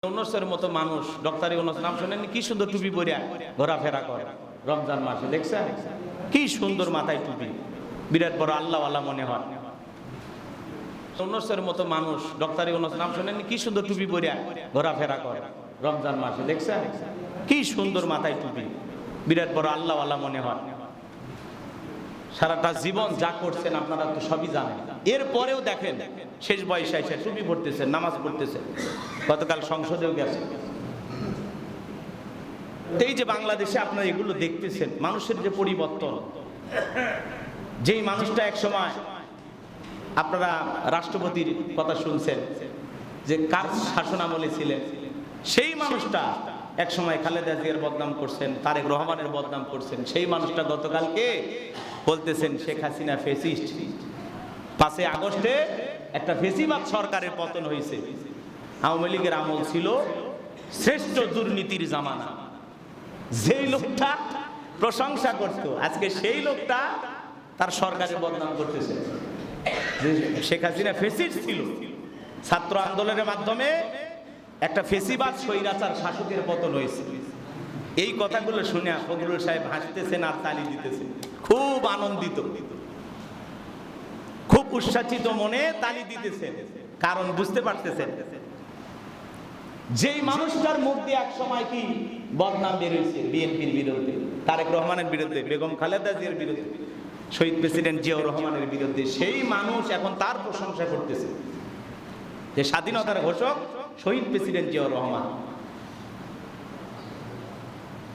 ইউনূসের মতো মানুষ, ডক্টর ইউনূস নাম শুনেন? কি সুন্দর টুপি পরিয়া ঘোরাফেরা করে রমজান মাসে, দেখছেন কি সুন্দর মাথায় টুপি, বিরাট বড় আল্লাহওয়ালা মনে হয়। ইউনূসের মতো মানুষ, ডক্টর ইউনূস নাম শুনেন? কি সুন্দর টুপি পরিয়া ঘোরাফেরা করে রমজান মাসে, দেখছেন কি সুন্দর মাথায় টুপি, বিরাট বড় আল্লাহওয়ালা মনে হয়। সারাটা জীবন যা করছেন আপনারা তো সবই জানেন, এরপরেও দেখেন শেষ বয়সে এসে টুপি পড়তেছেন, নামাজ পড়তেছেন, গতকাল সংসদেও গেছেন। এই যে বাংলাদেশে আপনারা এগুলো দেখতেছেন, মানুষের যে পরিবর্তন, যেই মানুষটা এক সময় আপনারা রাষ্ট্রপতির কথা শুনছেন যে কার শাসনামলে ছিলেন, সেই মানুষটা এক সময় খালেদা জিয়ার বদনাম করছেন, তারেক রহমানের বদনাম করছেন, সেই মানুষটা গতকালকে বলতেছেন শেখ হাসিনা ফেসিস্ট। 5 আগস্টে একটা ফেসিবাদ সরকারের পতন হয়েছে, আওয়ামী লীগের আমল ছিল শ্রেষ্ঠ দুর্নীতির জামানা। যেই লোকটা প্রশংসা করত, আজকে সেই লোকটা তার সরকারের বদনাম করতেছে। শেখ হাসিনা ফেসিস্ট ছিল, ছাত্র আন্দোলনের মাধ্যমে একটা ফেসিবাদ স্বৈরাচার শাসকের পতন হয়েছে। এই কথাগুলো শুনে ফজলুল সাহেব হাসতেছেন আর তালি দিতেছেন, খুব আনন্দিত, খুব উৎসাহিত মনে তালি দিতেছেন। কারণ বুঝতে পারতেছেন যেই মানুষটার মুখ দিয়ে এক সময় কি বদনাম বেরিয়েছে বিএনপির বিরুদ্ধে, তারেক রহমানের বিরুদ্ধে, বেগম খালেদা জিয়ার বিরুদ্ধে, শহীদ প্রেসিডেন্ট জিয়াউর রহমানের বিরুদ্ধে, সেই মানুষ এখন তার প্রশংসা করতেছে যে স্বাধীনতার ঘোষক শহীদ প্রেসিডেন্ট জিয়াউর রহমান,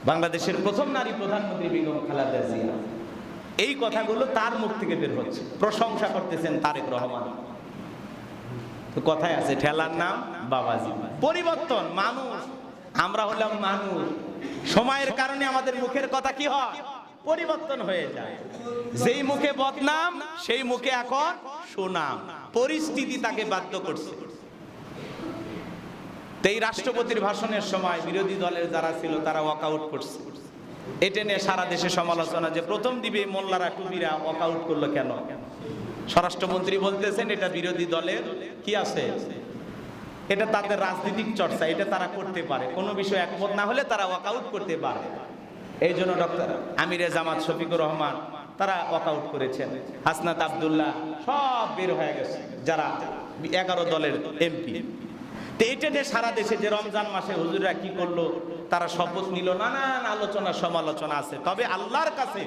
বাংলাদেশের প্রথম নারী প্রধানমন্ত্রী বেগম খালেদা জিয়া। এই কথাগুলো তার মুখ থেকে বের হচ্ছে, প্রশংসা করতেছেন তারেক রহমান। তো কথায় আছে ঠেলার নাম বাবাজি। পরিবর্তন, মানুষ, আমরা হলাম মানুষ, সময়ের কারণে আমাদের মুখের কথা কি হয়, পরিবর্তন হয়ে যায়। যেই মুখে বদনাম সেই মুখে এখন সুনাম, পরিস্থিতি তাকে বাধ্য করছে। এই রাষ্ট্রপতির ভাষণের সময় বিরোধী দলের যারা ছিল তারা ওয়াকআউট করছে। এটা নিয়ে সারা দেশে সমালোচনা যে প্রথম দিবে মোল্লারা টুপিরা ওয়াকআউট করলো কেন। স্বরাষ্ট্রমন্ত্রী বলতেছেন এটা বিরোধী দলের কি আছে, এটা তাদের রাজনৈতিক চর্চা, এটা তারা করতে পারে, কোনো বিষয় একমত না হলে তারা ওয়াকআউট করতে পারে। এই জন্য ডক্টর আমিরে জামাত শফিকুর রহমান তারা ওয়াকআউট করেছেন, হাসনাত আব্দুল্লাহ সব বের হয়ে গেছে, যারা 11 দলের এমপি। তো এটা যে সারা দেশে যে রমজান মাসে হুজুররা কি করলো, তারা শপথ নিল, নানান আলোচনা সমালোচনা আছে। তবে আল্লাহর কাছে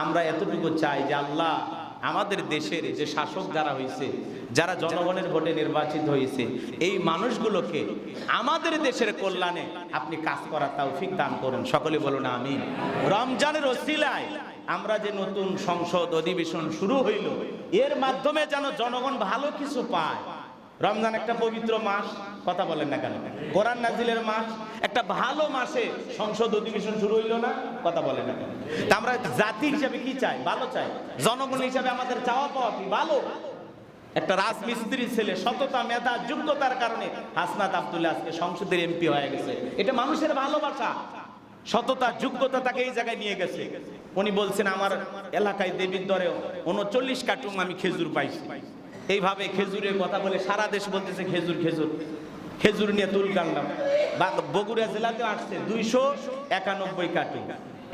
আমরা এতটুকু চাই যে আল্লাহ আমাদের দেশের যে শাসক যারা হয়েছে, যারা জনগণের ভোটে নির্বাচিত হয়েছে, এই মানুষগুলোকে আমাদের দেশের কল্যাণে আপনি কাজ করার তৌফিক দান করুন। সকলে বলুন আমিন। রমজানের ওসিলায় আমরা যে নতুন সংসদ অধিবেশন শুরু হইল, এর মাধ্যমে যেন জনগণ ভালো কিছু পায়। রমজান একটা পবিত্র মাস, কথা বলেন না কেন, কোরআন নাজিলের মাস, একটা ভালো মাসে সংসদ অধিবেশন শুরু হইল না, কথা বলেন না কেন। তা আমরা জাতি হিসাবে কি চাই, ভালো চাই। জনগণ হিসাবে আমাদের চাওয়া পাওয়া কি ভালো। একটা রাজমিস্ত্রির ছেলে সততা, মেধা, যোগ্যতার কারণে হাসনাত আব্দুল্লাহ আজকে সংসদের এমপি হয়ে গেছে। এটা মানুষের ভালোবাসা, সততা, যোগ্যতা তাকে এই জায়গায় নিয়ে গেছে। উনি বলছেন আমার এলাকায় দেবীর দরে 39 কার্টুন আমি খেজুর পাইছি। এইভাবে খেজুরের কথা বলে সারা দেশ বলতেছে খেজুর খেজুর, খেজুর নিয়ে তুল কাটলাম। বগুড়া জেলাতেও আসছে 291 কার্টুন।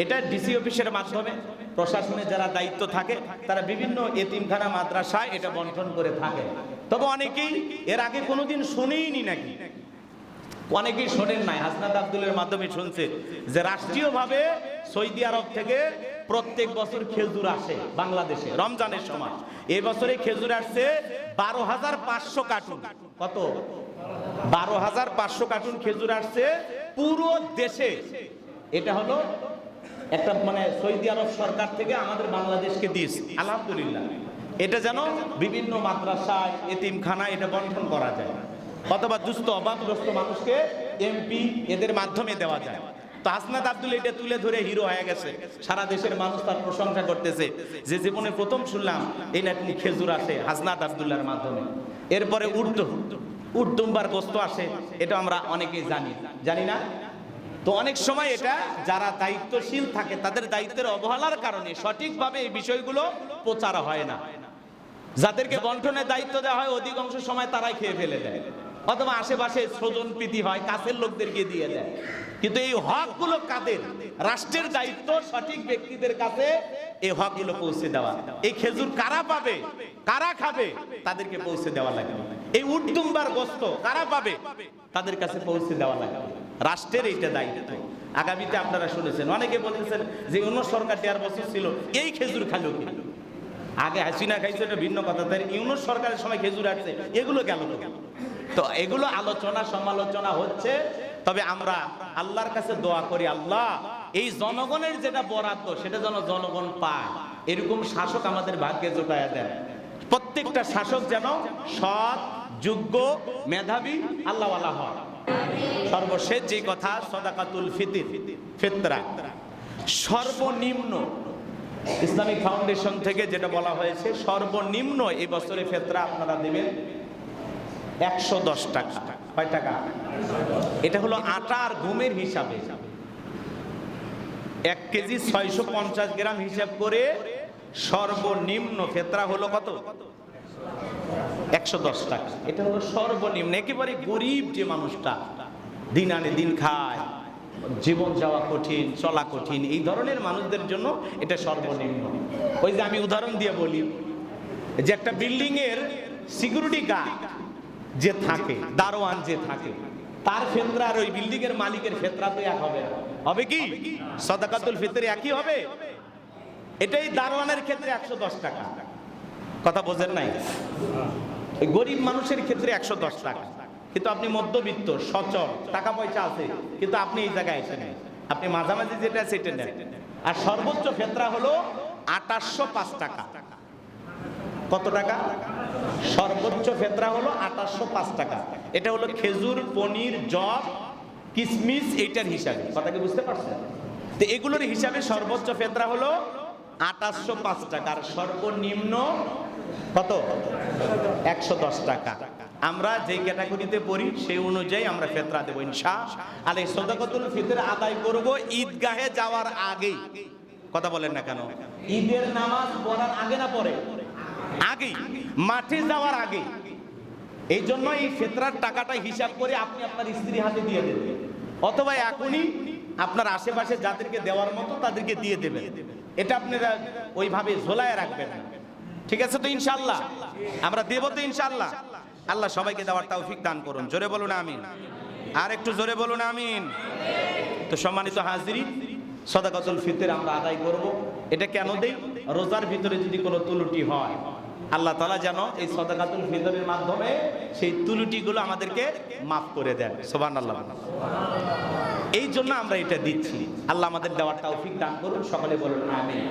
এটা ডিসি অফিসের মাধ্যমে প্রশাসনের যারা দায়িত্ব থাকে তারা বিভিন্ন এতিমখানা মাদ্রাসায় এটা বন্টন করে থাকে। তবে অনেকেই এর আগে কোনোদিন শুনেইনি, নাকি অনেকেই শোনেন নাই, হাসনাত আব্দুলের মাধ্যমে শুনছে যে রাষ্ট্রীয়ভাবে সৌদি আরব থেকে প্রত্যেক বছর খেজুর আসে বাংলাদেশে রমজানের সময়। এই বছরে খেজুর আসছে 12,500 কার্টুন। কত? 12,500 কার্টুন খেজুর আসছে পুরো দেশে। এটা হলো একটা মানে সৌদি আরব সরকার থেকে আমাদের বাংলাদেশকে দিয়েছে, আলহামদুলিল্লাহ। এটা যেন বিভিন্ন মাদ্রাসায়, এতিমখানায় এটা বন্টন করা যায়, অথবা দুস্থ অভাবগ্রস্ত মানুষকে এমপি এদের মাধ্যমে দেওয়া যায়। তো হাসনাত আব্দুল এটা তুলে ধরে হিরো হয়ে গেছে, সারা দেশের মানুষ তার প্রশংসা করতেছে যে জীবনে প্রথম শুনলাম এই নাকি খেজুর আসে হাসনাত আব্দুল্লাহর মাধ্যমে। এরপরে উর্দুম্বার গোস্ত আসে, এটা আমরা অনেকেই জানি না। তো অনেক সময় এটা যারা দায়িত্বশীল থাকে তাদের দায়িত্বের অবহেলার কারণে সঠিকভাবে এই বিষয়গুলো প্রচার হয় না। যাদেরকে বন্টনের দায়িত্ব দেওয়া হয় অধিকাংশ সময় তারাই খেয়ে ফেলে দেয়, অথবা আশেপাশে স্বজন প্রীতি হয়, কাছের লোকদেরকে দিয়ে দেয়। কিন্তু এই হকগুলো কাদের? রাষ্ট্রের দায়িত্ব সঠিক ব্যক্তিদের কাছে এই হকগুলো পৌঁছে দেওয়া। এই খেজুর কারা পাবে, কারা খাবে, তাদেরকে পৌঁছে দেওয়া লাগে। এই উট দুম্বার গোস্ত কারা পাবে, তাদের কাছে পৌঁছে দেওয়া লাগে। রাষ্ট্রের এইটা দায়িত্ব। আগামীতে আপনারা শুনেছেন অনেকে বলতেছেন যে অন্য সরকার 1.5 বছর ছিল, এই খেজুর খালো কি? আগে হাসিনা খাইছে, এটা ভিন্ন কথা। তাই ইউনূস সরকারের সময় খেজুর আসছে, এগুলো গেল তো? তো এগুলো আলোচনা সমালোচনা হচ্ছে। তবে আমরা আল্লাহর কাছে দোয়া করি, আল্লাহ এই জনগণের যেটা বরাদ্দ সেটা যেন জনগণ পায়, এরকম শাসক আমাদের ভাগ্যে জোটায়া দেন। প্রত্যেকটা শাসক যেন সৎ, যোগ্য, মেধাবী, আল্লাহওয়ালা হয়। সর্বশেষ যে কথা, সাদাকাতুল ফিতরা সর্বনিম্ন ইসলামিক ফাউন্ডেশন থেকে যেটা বলা হয়েছে, সর্বনিম্ন এই বছরে ফিতরা আপনারা দেবেন 110 টাকা। কয় টাকা? এটা হলো আটা আর গমের হিসাবে। 1 কেজি 650 গ্রাম হিসাব করে সর্বনিম্ন ফিতরা হলো কত? 110 টাকা। এটা হলো সর্বনিম্ন। একেবারে গরিব যে মানুষটা দিন আনে দিন খায়, জীবন যাওয়া কঠিন, চলা কঠিন, এই ধরনের মানুষদের জন্য এটা সর্বনিম্ন। ওই যে আমি উদাহরণ দিয়ে বলি যে একটা বিল্ডিং এর সিকিউরিটি গার্ড যে থাকে, দারোয়ান যে থাকে, তার ফিতরা আর ওই বিল্ডিং এর মালিকের ফিতরা তো এক হবে না। হবে কি? সাদাকাতুল ফিতর একই হবে? এটাই দারোয়ানের ক্ষেত্রে 110 টাকা। কথা বোঝেন নাই? ওই গরিব মানুষের ক্ষেত্রে 110 টাকা। কিন্তু আপনি মধ্যবিত্ত, সচল, টাকা পয়সা আছে, কিন্তু আপনি এই জায়গায় এসে নেন, আপনি মাঝামাঝি যেটা সেটা নেন। আর সর্বোচ্চ ফিতরা হলো 2805 টাকা। কত টাকা? সর্বোচ্চ ফিতরা হলো 2805 টাকা। এটা হলো খেজুর, পনির, জব, কিশমিশ, এইটার হিসাবে। কথা কি বুঝতে পারছেন? তো এগুলোর হিসাবে সর্বোচ্চ ফিতরা হলো 2805 টাকা। আর সর্বনিম্ন কত? 110 টাকা। আমরা যে ক্যাটাগরিতে পড়ি সেই অনুযায়ী আমরা ফিতরা দেব ইনশাআল্লাহ। এই সাদাকাতুল ফিতর আদায় করব ঈদগাহে যাওয়ার আগে। কথা বলেন না কেন? ঈদের নামাজ পড়ার আগে না পরে? আগে, মাঠে যাওয়ার আগে। এই জন্য এই ফিতরার টাকাটা হিসাব করে আপনি আপনার স্ত্রীর হাতে দিয়ে দেবেন, অথবা এখনই আপনার আশেপাশে যাদেরকে দেওয়ার মতো তাদেরকে দিয়ে দেবেন। এটা আপনারা ওইভাবে ঝোলায় রাখবেন। ঠিক আছে তো? ইনশাআল্লাহ আমরা দেব তো ইনশাআল্লাহ। আল্লাহ সবাইকে দেওয়ার তৌফিক দান করুন। জোরে বলুন আমিন। আর একটু জোরে বলুন আমিন। তো সম্মানিত হাজিরিন, সাদাকাতুল ফিতর আমরা আদায় করব। এটা কেন দেই? রোজার ভিতরে যদি কোনো ত্রুটি হয়, আল্লাহ তাআলা যেন এই সাদাকাতুল ফিতরের মাধ্যমে সেই ত্রুটিগুলো আমাদেরকে মাফ করে দেন। সুবহানাল্লাহ। এই জন্য আমরা এটা দিচ্ছি। আল্লাহ আমাদের দেওয়ার তৌফিক দান করুন। সকলে বলুন আমিন।